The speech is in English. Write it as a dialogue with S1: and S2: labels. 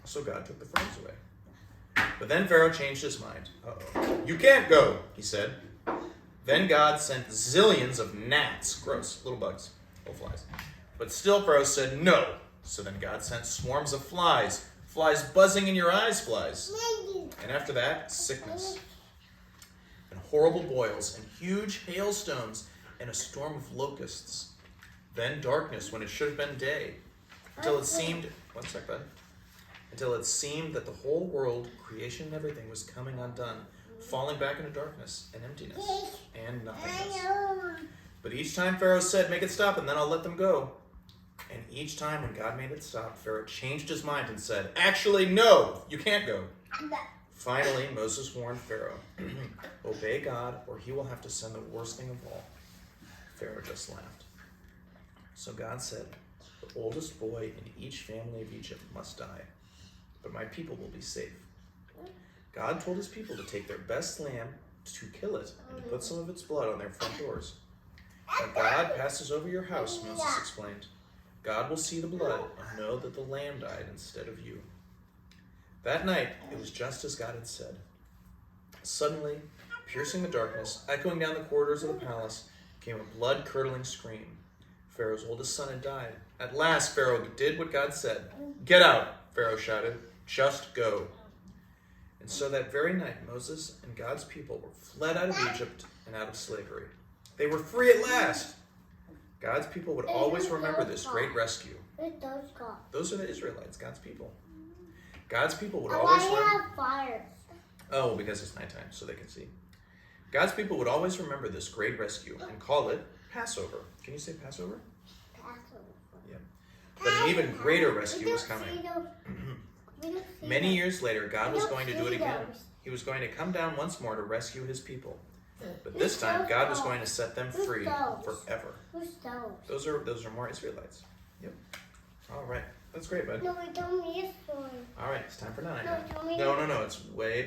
S1: So God took the frogs away. But then Pharaoh changed his mind. Uh-oh. You can't go, he said. Then God sent zillions of gnats, gross, little bugs, little flies. But still Pharaoh said no. So then God sent swarms of flies buzzing in your eyes, flies. And after that, sickness. And horrible boils, and huge hailstones, and a storm of locusts. Then darkness when it should have been day. Until it seemed that the whole world, creation and everything, was coming undone, falling back into darkness and emptiness and nothingness. But each time Pharaoh said, make it stop, and then I'll let them go. And each time when God made it stop, Pharaoh changed his mind and said, actually, no, you can't go. Finally, Moses warned Pharaoh, obey God, or he will have to send the worst thing of all. Pharaoh just laughed. So God said, the oldest boy in each family of Egypt must die, but my people will be safe. God told his people to take their best lamb, to kill it, and to put some of its blood on their front doors. When God passes over your house, Moses explained, God will see the blood and know that the lamb died instead of you. That night, it was just as God had said. Suddenly, piercing the darkness, echoing down the corridors of the palace, came a blood-curdling scream. Pharaoh's oldest son had died. At last, Pharaoh did what God said. Get out, Pharaoh shouted. Just go. And so that very night, Moses and God's people were fled out of Egypt and out of slavery. They were free at last. God's people would always remember this great rescue. Those are the Israelites, God's people. God's people would always remember.
S2: Fires.
S1: Oh, because it's nighttime, so they can see. God's people would always remember this great rescue and call it Passover. Can you say Passover?
S2: Passover.
S1: Yeah. But an even greater rescue was coming. Many years later, God was going to do it again. He was going to come down once more to rescue his people. But this time, God was going to set them free forever.
S2: Who's those?
S1: Those are more Israelites. Yep. All right. That's great, bud.
S2: No, we don't need a story.
S1: All right. It's time for 9.
S2: No, tell me.
S1: No. It's way